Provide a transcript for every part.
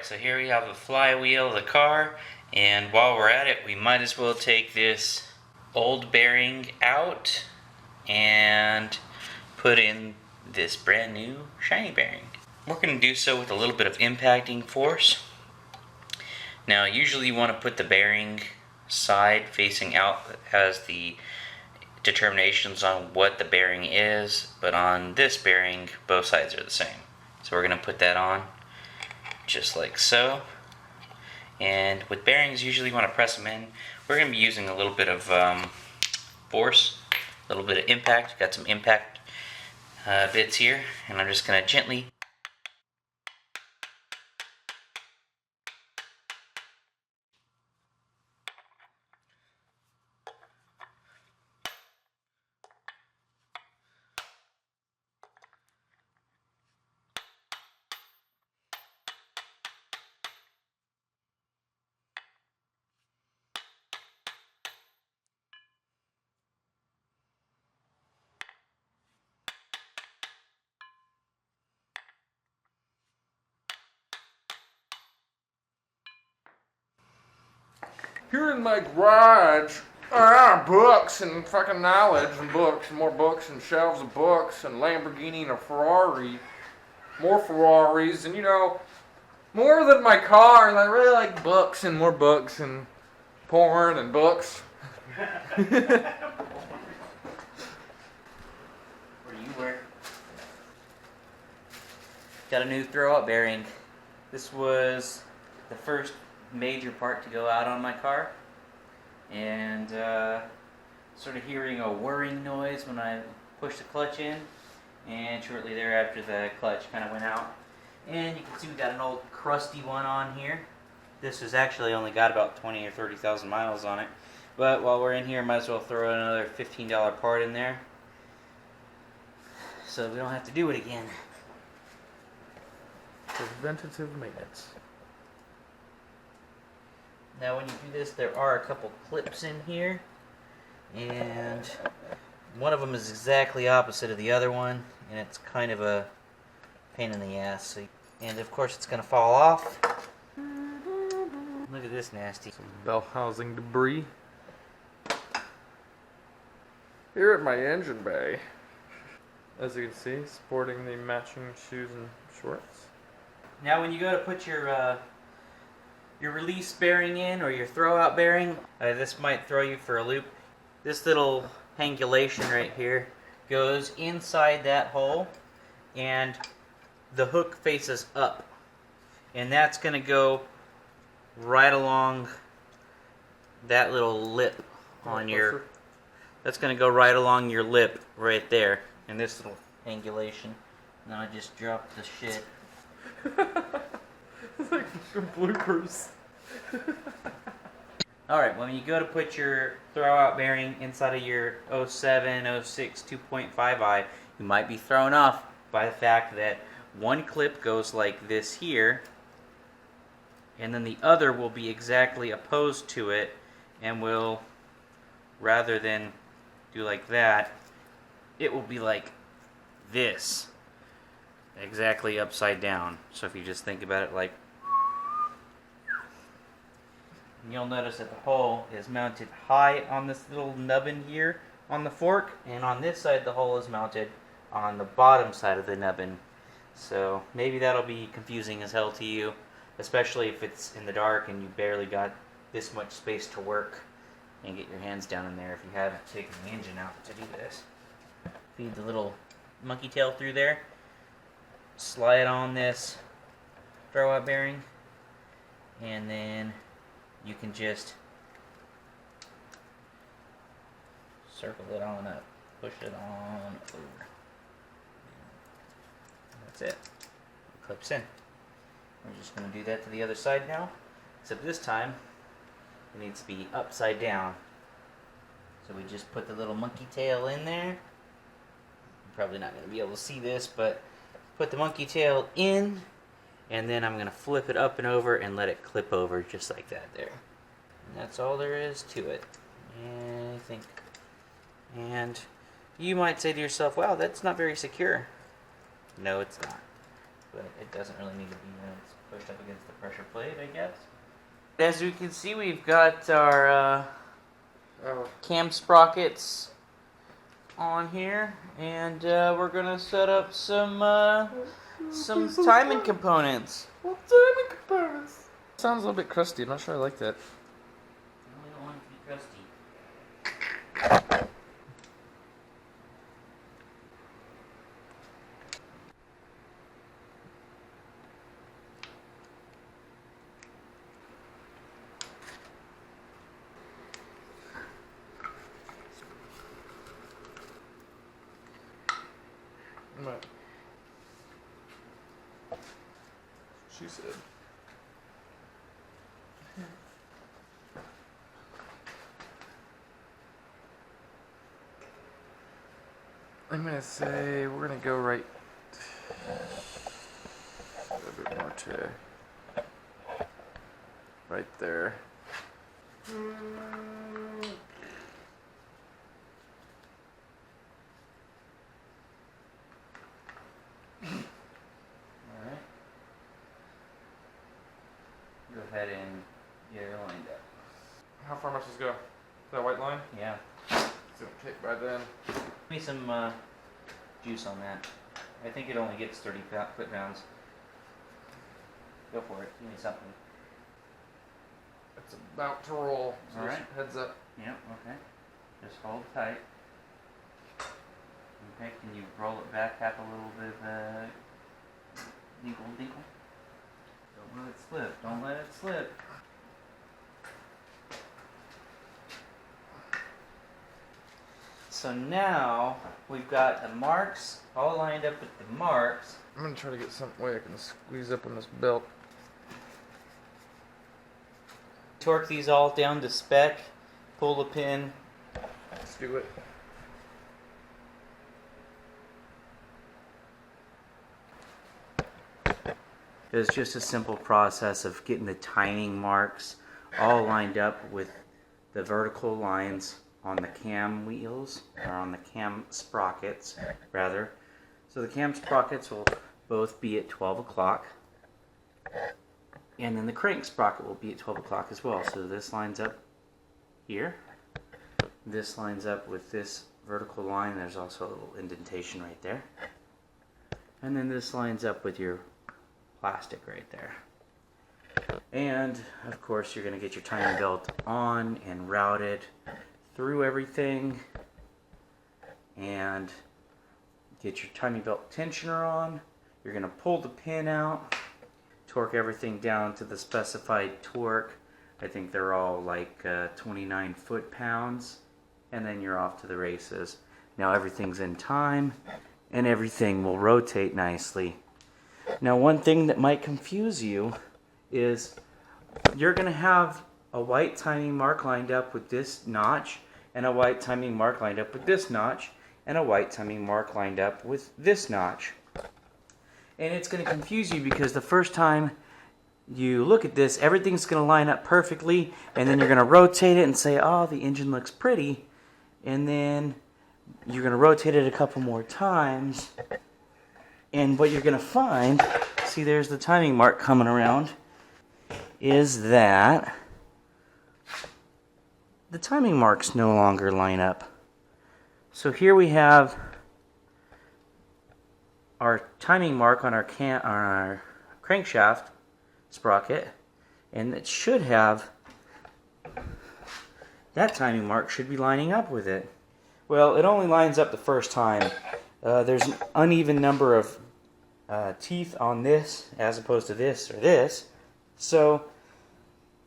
So here we have the flywheel of the car, and while we're at it, we might as well take this old bearing out and put in this brand new shiny bearing. We're going to do so with a little bit of impacting force. Now usually you want to put the bearing side facing out that has the determinations on what the bearing is, but on this bearing both sides are the same. So we're going to put that on just like so. And with bearings, usually you want to press them in. We're going to be using a little bit of force, a little bit of impact. Got some impact bits here, and I'm just going to gently Here in my garage, books and fucking knowledge and books and more books and shelves of books and Lamborghini and a Ferrari. More Ferraris and, you know, more than my cars. I really like books and more books and porn and books. where you were. Got a new throw-out bearing. This was the first major part to go out on my car, and sort of hearing a whirring noise when I pushed the clutch in, and shortly thereafter the clutch kind of went out, and you can see we got an old crusty one on here. This has actually only got about 20 or 30,000 miles on it, but while we're in here, might as well throw another $15 part in there so we don't have to do it again. Preventative maintenance. Now when you do this, there are a couple clips in here, and one of them is exactly opposite of the other one, and it's kind of a pain in the ass. And of course it's going to fall off. Look at this nasty. Some bell housing debris. Here at my engine bay, as you can see, sporting the matching shoes and shorts. Now when you go to put your release bearing in, or your throw-out bearing, this might throw you for a loop. This little hangulation right here goes inside that hole, and the hook faces up, and that's going to go right along that little lip on your, that's going to go right along your lip right there, and this little hangulation. Now I just dropped the shit. It's like some bloopers. Alright, when you go to put your throw-out bearing inside of your 07, 06, 2.5i, you might be thrown off by the fact that one clip goes like this here, and then the other will be exactly opposed to it, and will, rather than do like that, it will be like this, exactly upside down. So if you just think about it like, you'll notice that the hole is mounted high on this little nubbin here on the fork, and on this side the hole is mounted on the bottom side of the nubbin. So maybe that'll be confusing as hell to you, especially if it's in the dark and you barely got this much space to work and get your hands down in there if you haven't taken the engine out to do this. Feed the little monkey tail through there, slide on this throw-out bearing, and then you can just circle it on up, push it on over. That's it. It clips in. We're just going to do that to the other side now, except this time it needs to be upside down. So we just put the little monkey tail in there. You're probably not going to be able to see this, but put the monkey tail in, and then I'm going to flip it up and over and let it clip over just like that there. And that's all there is to it. And I think, and you might say to yourself, wow, that's not very secure. No, it's not. But it doesn't really need to be when it's pushed up against the pressure plate, I guess. As you can see, we've got our cam sprockets on here, and we're gonna set up some timing components. Timing components. Sounds a little bit crusty. I'm not sure I like that. I don't want it to be crusty. What? She said. I'm gonna say we're gonna go right a little bit more to right there. Alright. Go ahead and get it lined up. How far must this go? That white line? Yeah. It's gonna take by then. Give me some juice on that. I think it only gets 30 foot-pounds. Go for it. Give me something. It's about to roll. So All just right. heads up. Yep, okay. Just hold tight. Okay, can you roll it back, have a little bit of dinkle dinkle? Don't let it slip. Don't let it slip. So now we've got the marks all lined up with the marks. I'm gonna try to get some way I can squeeze up on this belt. Torque these all down to spec. Pull the pin. Let's do it. It's just a simple process of getting the timing marks all lined up with the vertical lines on the cam wheels, or on the cam sprockets, rather. So the cam sprockets will both be at 12 o'clock, and then the crank sprocket will be at 12 o'clock as well. So this lines up here. This lines up with this vertical line. There's also a little indentation right there. And then this lines up with your plastic right there. And of course you're going to get your timing belt on and routed through everything, and get your timing belt tensioner on. You're going to pull the pin out, torque everything down to the specified torque. I think they're all like 29 foot-pounds, and then you're off to the races. Now everything's in time and everything will rotate nicely. Now one thing that might confuse you is you're going to have a white timing mark lined up with this notch, and a white timing mark lined up with this notch, and a white timing mark lined up with this notch. And it's going to confuse you because the first time you look at this, everything's going to line up perfectly, and then you're going to rotate it and say, oh, the engine looks pretty, and then you're going to rotate it a couple more times, and what you're going to find, see there's the timing mark coming around, is that the timing marks no longer line up. So here we have our timing mark on our crankshaft sprocket, and it should have, that timing mark should be lining up with it. Well, it only lines up the first time. There's an uneven number of teeth on this as opposed to this or this. So,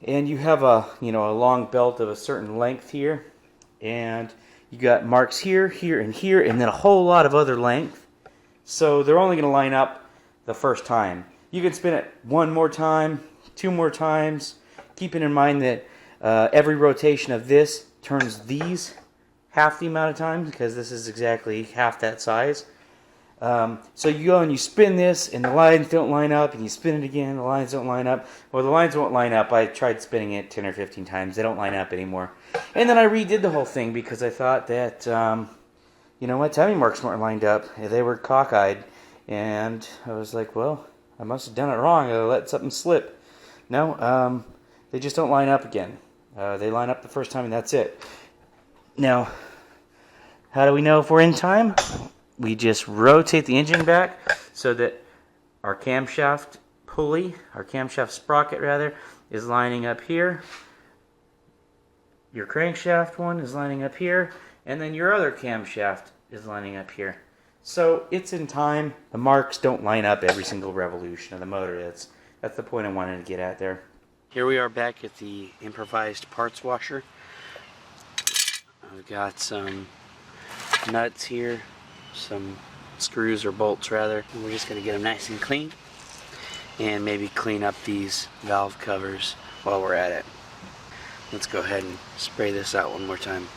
and you have a long belt of a certain length here, and you got marks here, here, and here, and then a whole lot of other length. So they're only going to line up the first time. You can spin it one more time, two more times, keeping in mind that every rotation of this turns these half the amount of times, because this is exactly half that size. So you go and you spin this, and the lines don't line up, and you spin it again, the lines don't line up. Well, the lines won't line up. I tried spinning it 10 or 15 times. They don't line up anymore. And then I redid the whole thing because I thought that, you know what, timing marks weren't lined up. They were cockeyed. And I was like, well, I must have done it wrong. I let something slip. No, they just don't line up again. They line up the first time and that's it. Now, how do we know if we're in time? We just rotate the engine back so that our camshaft pulley, our camshaft sprocket rather, is lining up here. Your crankshaft one is lining up here, and then your other camshaft is lining up here. So it's in time. The marks don't line up every single revolution of the motor. That's the point I wanted to get at there. Here we are back at the improvised parts washer. I've got some nuts here, some screws or bolts rather, and we're just going to get them nice and clean and maybe clean up these valve covers while we're at it. Let's go ahead and spray this out one more time.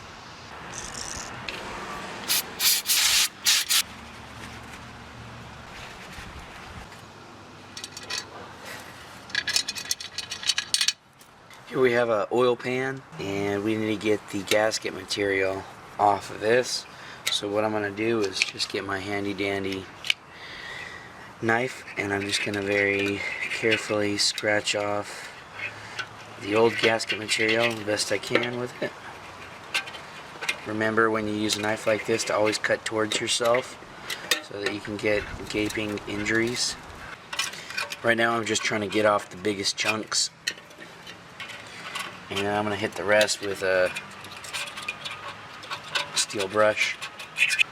Here we have an oil pan, and we need to get the gasket material off of this. So what I'm going to do is just get my handy dandy knife, and I'm just going to very carefully scratch off the old gasket material the best I can with it. Remember, when you use a knife like this, to always cut towards yourself so that you can get gaping injuries. Right now I'm just trying to get off the biggest chunks, and I'm going to hit the rest with a steel brush.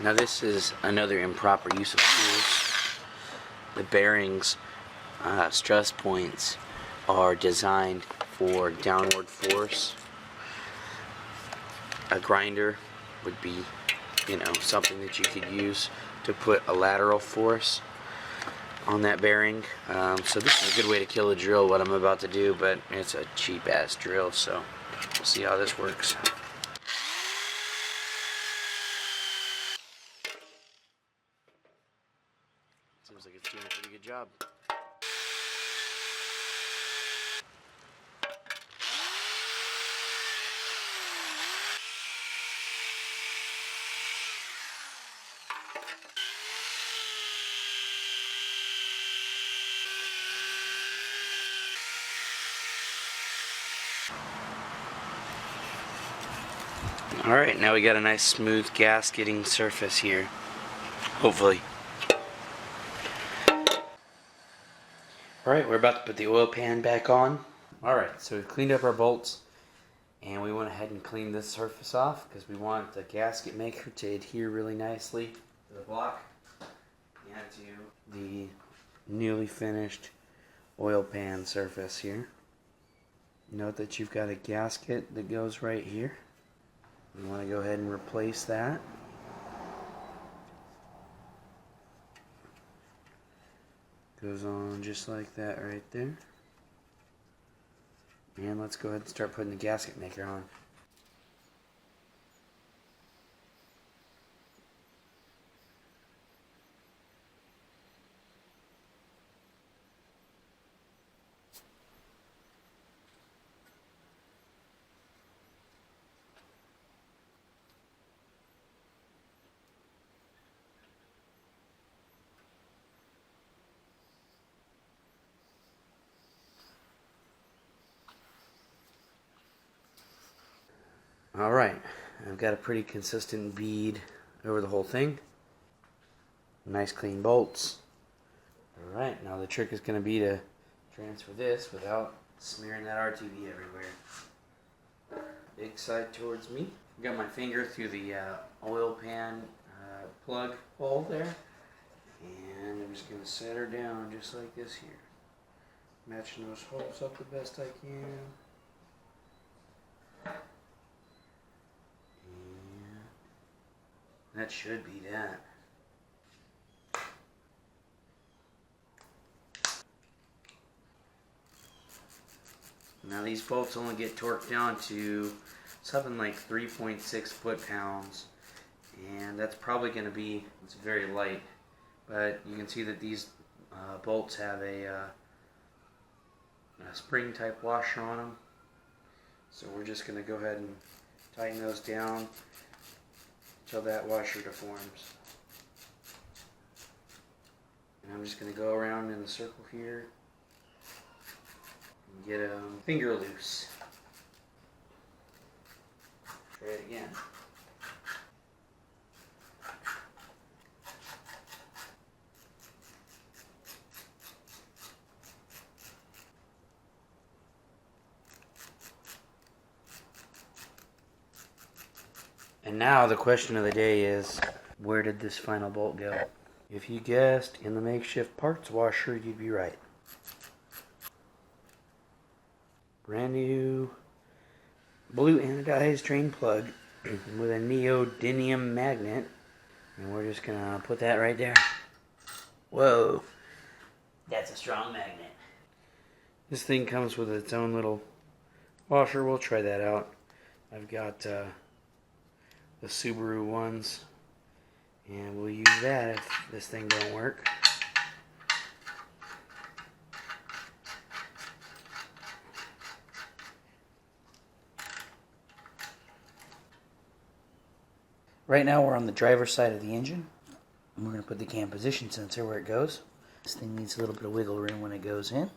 Now this is another improper use of tools. The bearings stress points are designed for downward force. A grinder would be, something that you could use to put a lateral force on that bearing. So this is a good way to kill a drill, what I'm about to do, but it's a cheap ass drill, so we'll see how this works. Seems like it's doing a pretty good job. Alright, now we got a nice smooth gasketing surface here. Hopefully. Alright, we're about to put the oil pan back on. Alright, so we've cleaned up our bolts, and we went ahead and cleaned this surface off because we want the gasket maker to adhere really nicely to the block and to the newly finished oil pan surface here. Note that you've got a gasket that goes right here. You want to go ahead and replace that. Goes on just like that right there. And let's go ahead and start putting the gasket maker on. Alright, I've got a pretty consistent bead over the whole thing. Nice clean bolts. Alright, now the trick is going to be to transfer this without smearing that RTV everywhere. Big side towards me. Got my finger through the oil pan plug hole there. And I'm just going to set her down just like this here. Matching those holes up the best I can. That should be that. Now these bolts only get torqued down to something like 3.6 foot-pounds, and that's probably going to be, it's very light, but you can see that these bolts have a spring type washer on them. So we're just going to go ahead and tighten those down until that washer deforms. And I'm just going to go around in the circle here and get a finger loose. Try it again. And now the question of the day is, where did this final bolt go? If you guessed in the makeshift parts washer, you'd be right. Brand new blue anodized drain plug with a neodymium magnet. And we're just gonna put that right there. Whoa. That's a strong magnet. This thing comes with its own little washer. We'll try that out. I've got the Subaru ones, and we'll use that if this thing don't work. Right now we're on the driver's side of the engine, and we're going to put the cam position sensor where it goes. This thing needs a little bit of wiggle room when it goes in.